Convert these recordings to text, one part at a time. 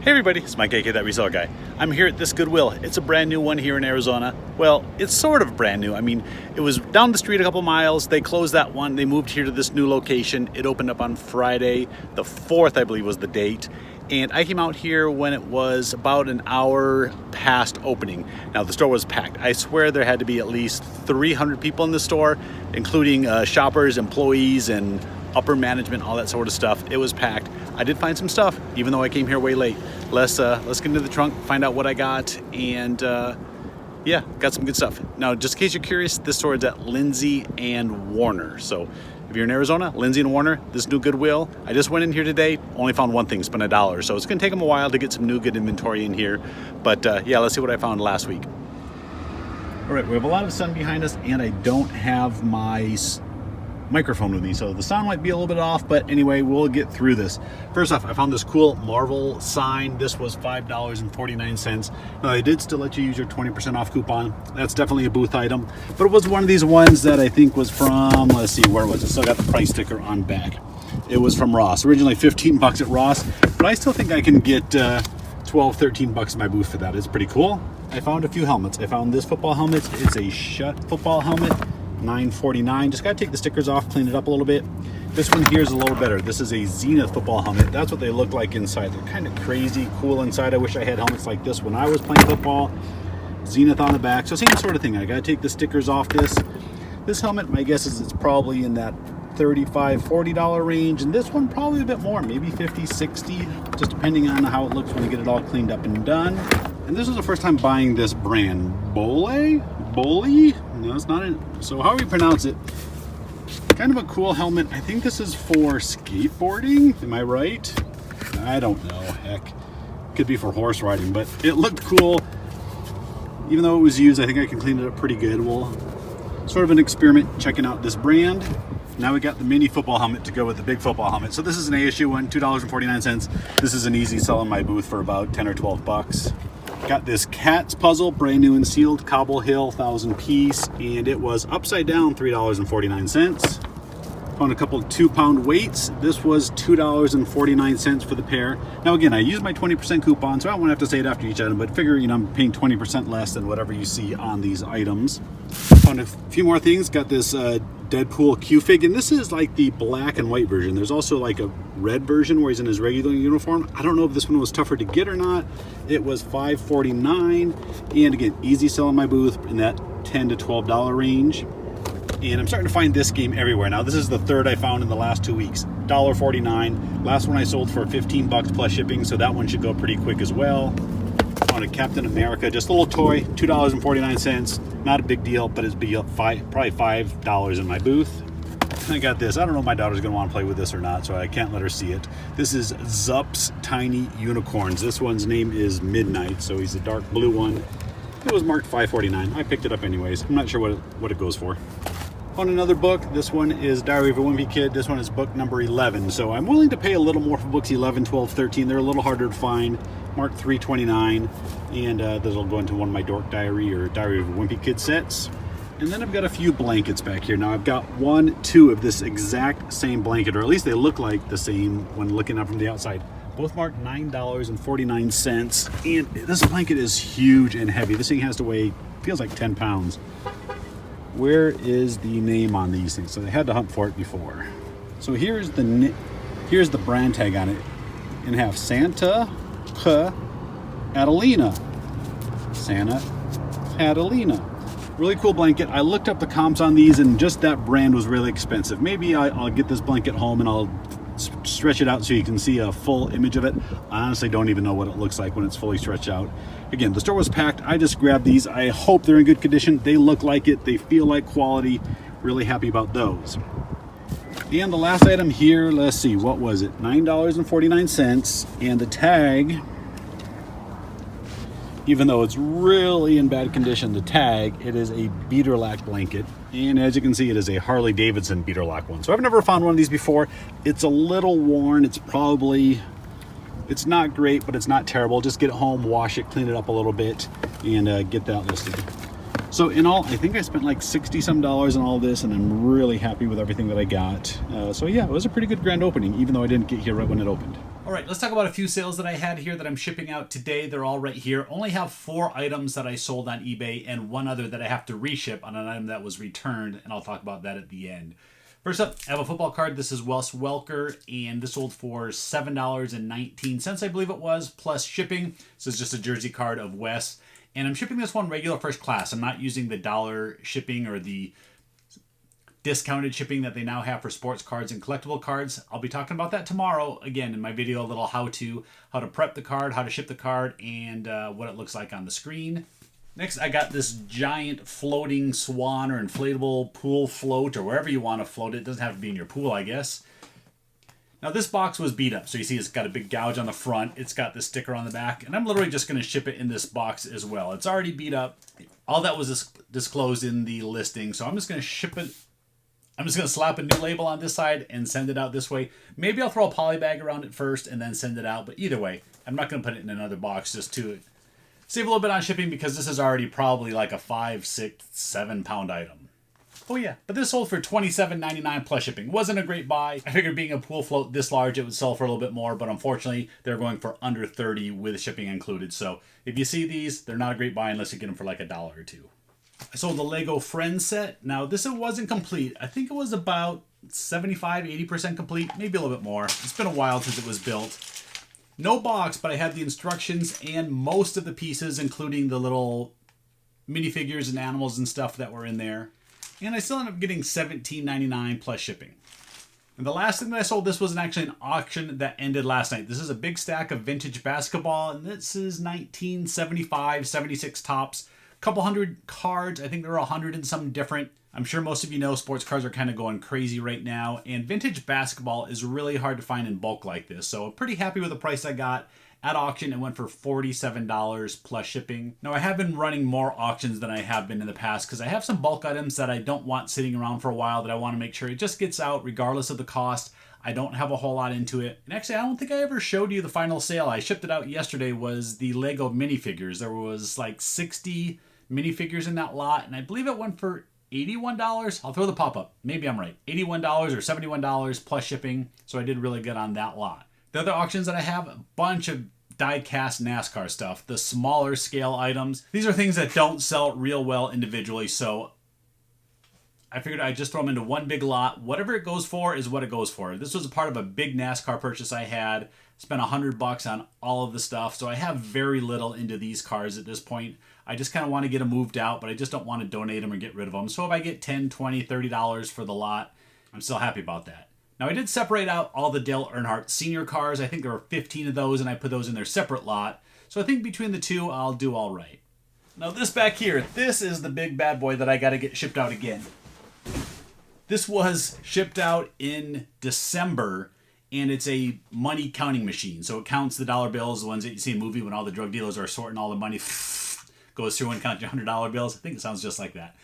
Hey everybody, it's Mike, aka That Reseller Guy. I'm here at this Goodwill. It's a brand new one here in Arizona. Well, it's sort of brand new. I mean, it was down the street a couple miles. They closed that one. They moved here to this new location. It opened up on Friday, the 4th, I believe was the date. And I came out here when it was about an hour past opening. Now, the store was packed. I swear there had to be at least 300 people in the store, including shoppers, employees, and upper management, all that sort of stuff. It was packed. I did find some stuff, even though I came here way late. Let's get into the trunk, find out what I got, and yeah, got some good stuff. Now, just in case you're curious, this store is at Lindsay and Warner. So if you're in Arizona, Lindsay and Warner, this new Goodwill. I just went in here today, only found one thing, spent $1. So it's gonna take them a while to get some new good inventory in here. But yeah, let's see what I found last week. All right, we have a lot of sun behind us, and I don't have my microphone with me, so the sound might be a little bit off, but anyway, we'll get through this. First off, I found this cool Marvel sign. This was $5.49. Now, they did still let you use your 20% off coupon. That's definitely a booth item, but it was one of these ones that I think was from, let's see, where was it? Still got the price sticker on back. It was from Ross. Originally 15 bucks at Ross, but I still think I can get 12, 13 bucks in my booth for that. It's pretty cool. I found a few helmets. I found this football helmet. It's a Shutt football helmet. $9.49. Just gotta take the stickers off, clean it up a little bit. This one here is a little better. This is a Zenith football helmet. That's what they look like inside. They're kind of crazy cool inside. I wish I had helmets like this when I was playing football. Zenith on the back, so same sort of thing. I gotta take the stickers off this. This helmet, my guess is it's probably in that $35, $40 range, and this one probably a bit more, maybe 50, 60, just depending on how it looks when we get it all cleaned up and done. And this was the first time buying this brand. Boley? No, it's not it. So how do we pronounce it? Kind of a cool helmet. I think this is for skateboarding. Am I right? I don't know. Heck, could be for horse riding, but it looked cool. Even though it was used, I think I can clean it up pretty good. Well, sort of an experiment checking out this brand. Now we got the mini football helmet to go with the big football helmet. So this is an ASU one, $2.49. This is an easy sell in my booth for about 10 or 12 bucks. Got this Cats puzzle, brand new and sealed, Cobble Hill, 1,000 piece, and it was upside down, $3.49. Found a couple of 2-pound weights. This was $2.49 for the pair. Now again, I used my 20% coupon, so I won't have to say it after each item, but figure, you know, I'm paying 20% less than whatever you see on these items. Found a few more things. Got this Deadpool Q-Fig, and this is like the black and white version. There's also like a red version where he's in his regular uniform. I don't know if this one was tougher to get or not. It was $5.49, and again, easy sell in my booth in that $10 to $12 range. And I'm starting to find this game everywhere now. This is the third I found in the last 2 weeks. $1.49. Last one I sold for 15 bucks plus shipping, so that one should go pretty quick as well. Found a Captain America, just a little toy, $2.49. Not a big deal, but it's probably $5 in my booth. And I got this. I don't know if my daughter's gonna want to play with this or not, so I can't let her see it. This is Zup's Tiny Unicorns. This one's name is Midnight, so he's a dark blue one. It was marked $5.49. I picked it up anyways. I'm not sure what it goes for. On another book, this one is Diary of a Wimpy Kid. This one is book number 11. So I'm willing to pay a little more for books 11, 12, 13. They're a little harder to find. Marked $3.29. And this will go into one of my Dork Diary or Diary of a Wimpy Kid sets. And then I've got a few blankets back here. Now I've got 1, 2 of this exact same blanket, or at least they look like the same when looking up from the outside. Both marked $9.49. And this blanket is huge and heavy. This thing has to weigh, feels like 10 pounds. Where is the name on these things? So they had to hunt for it before. So here's the brand tag on it. And have Santa Catalina. Santa Catalina. Really cool blanket. I looked up the comps on these, and just that brand was really expensive. Maybe I'll get this blanket home and I'll stretch it out so you can see a full image of it. I honestly don't even know what it looks like when it's fully stretched out. Again, the store was packed. I just grabbed these. I hope they're in good condition. They look like it. They feel like quality. Really happy about those. And the last item here, let's see, what was it? $9.49. And the tag, even though it's really in bad condition, the tag, it is a beater lack blanket. And as you can see, it is a Harley Davidson beater lack one. So I've never found one of these before. It's a little worn. It's not great, but it's not terrible. Just get it home, wash it, clean it up a little bit, and get that listed. So in all, I think I spent like $60-some on all this, and I'm really happy with everything that I got. So yeah, it was a pretty good grand opening, even though I didn't get here right when it opened. All right, let's talk about a few sales that I had here that I'm shipping out today. They're all right here. Only have 4 items that I sold on eBay and 1 other that I have to reship on an item that was returned, and I'll talk about that at the end. First up, I have a football card. This is Wes Welker, and this sold for $7.19, I believe it was, plus shipping. This is just a jersey card of Wes, and I'm shipping this one regular first class. I'm not using the dollar shipping or the discounted shipping that they now have for sports cards and collectible cards. I'll be talking about that tomorrow, again, in my video, a little how to prep the card, how to ship the card, and what it looks like on the screen. Next, I got this giant floating swan or inflatable pool float, or wherever you want to float it. It doesn't have to be in your pool, I guess. Now, this box was beat up, so you see it's got a big gouge on the front. It's got this sticker on the back, and I'm literally just going to ship it in this box as well. It's already beat up. All that was disclosed in the listing, so I'm just going to ship it. I'm just going to slap a new label on this side and send it out this way. Maybe I'll throw a poly bag around it first and then send it out. But either way, I'm not going to put it in another box just to save a little bit on shipping, because this is already probably like a 5, 6, 7 pound item. Oh yeah, but this sold for $27.99 plus shipping. Wasn't a great buy. I figured being a pool float this large, it would sell for a little bit more, but unfortunately, they're going for under $30 with shipping included. So if you see these, they're not a great buy unless you get them for like $1 or $2. I sold the Lego Friends set. Now, this wasn't complete. I think it was about 75, 80% complete, maybe a little bit more. It's been a while since it was built. No box, but I had the instructions and most of the pieces, including the little minifigures and animals and stuff that were in there. And I still ended up getting $17.99 plus shipping. And the last thing that I sold, this was actually an auction that ended last night. This is a big stack of vintage basketball, and this is 1975, 76 tops. Couple hundred cards. I think there are 100 and some different. I'm sure most of you know sports cards are kind of going crazy right now, and vintage basketball is really hard to find in bulk like this. So I'm pretty happy with the price I got at auction. It went for $47 plus shipping. Now, I have been running more auctions than I have been in the past because I have some bulk items that I don't want sitting around for a while, that I want to make sure it just gets out regardless of the cost. I don't have a whole lot into it. And actually, I don't think I ever showed you the final sale. I shipped it out yesterday, was the Lego minifigures. There was like 60 minifigures in that lot, and I believe it went for $81. I'll throw the pop-up. Maybe I'm right. $81 or $71 plus shipping, so I did really good on that lot. The other auctions that I have, a bunch of die-cast NASCAR stuff, the smaller scale items. These are things that don't sell real well individually, so I figured I'd just throw them into one big lot. Whatever it goes for is what it goes for. This was a part of a big NASCAR purchase I had. Spent $100 on all of the stuff, so I have very little into these cars at this point. I just kind of want to get them moved out, but I just don't want to donate them or get rid of them. So if I get $10, $20, $30 for the lot, I'm still happy about that. Now, I did separate out all the Dale Earnhardt senior cars. I think there were 15 of those, and I put those in their separate lot. So I think between the two, I'll do all right. Now, this back here, this is the big bad boy that I got to get shipped out again. This was shipped out in December, and it's a money counting machine. So it counts the dollar bills, the ones that you see in a movie when all the drug dealers are sorting all the money, goes through and counts your $100 bills. I think it sounds just like that.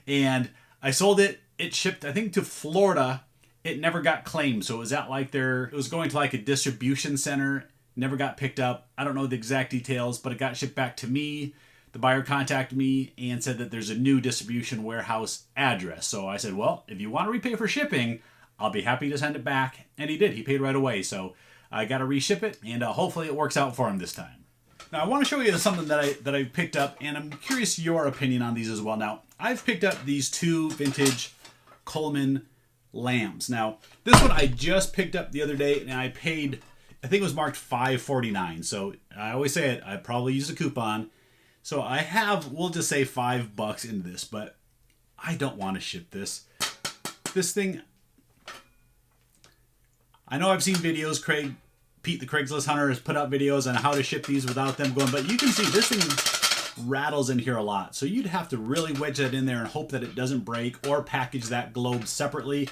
And I sold it. It shipped, I think, to Florida. It never got claimed. So it was at like it was going to like a distribution center. Never got picked up. I don't know the exact details, but it got shipped back to me. The buyer contacted me and said that there's a new distribution warehouse address. So I said, well, if you want to repay for shipping, I'll be happy to send it back. And he did. He paid right away. So I got to reship it, and hopefully it works out for him this time. Now, I want to show you something that I picked up, and I'm curious your opinion on these as well. Now, I've picked up these 2 vintage Coleman lamps. Now, this one I just picked up the other day, and I paid, I think it was marked $5.49. So I always say it, I probably used a coupon. So I have, we'll just say $5 into this, but I don't want to ship this. This thing, I know I've seen videos, Pete the Craigslist Hunter has put out videos on how to ship these without them going, but you can see this thing rattles in here a lot. So you'd have to really wedge that in there and hope that it doesn't break, or package that globe separately.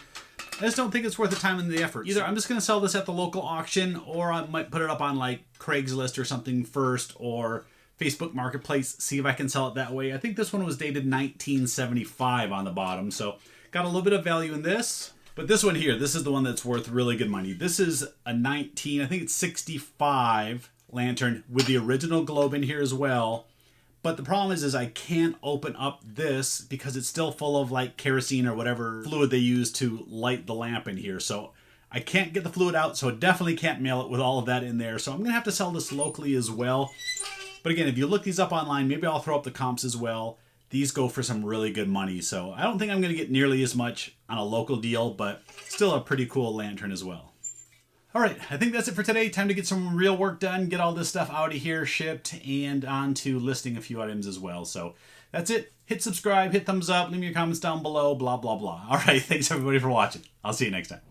I just don't think it's worth the time and the effort. Either I'm just going to sell this at the local auction, or I might put it up on like Craigslist or something first, or Facebook Marketplace, see if I can sell it that way. I think this one was dated 1975 on the bottom, so got a little bit of value in this. But this one here, this is the one that's worth really good money. This is a I think it's 65 lantern with the original globe in here as well. But the problem is I can't open up this because it's still full of like kerosene or whatever fluid they use to light the lamp in here. So I can't get the fluid out, so I definitely can't mail it with all of that in there. So I'm going to have to sell this locally as well. But again, if you look these up online, maybe I'll throw up the comps as well. These go for some really good money. So I don't think I'm going to get nearly as much on a local deal, but still a pretty cool lantern as well. All right, I think that's it for today. Time to get some real work done, get all this stuff out of here, shipped, and on to listing a few items as well. So that's it. Hit subscribe, hit thumbs up, leave me your comments down below, blah, blah, blah. All right, thanks everybody for watching. I'll see you next time.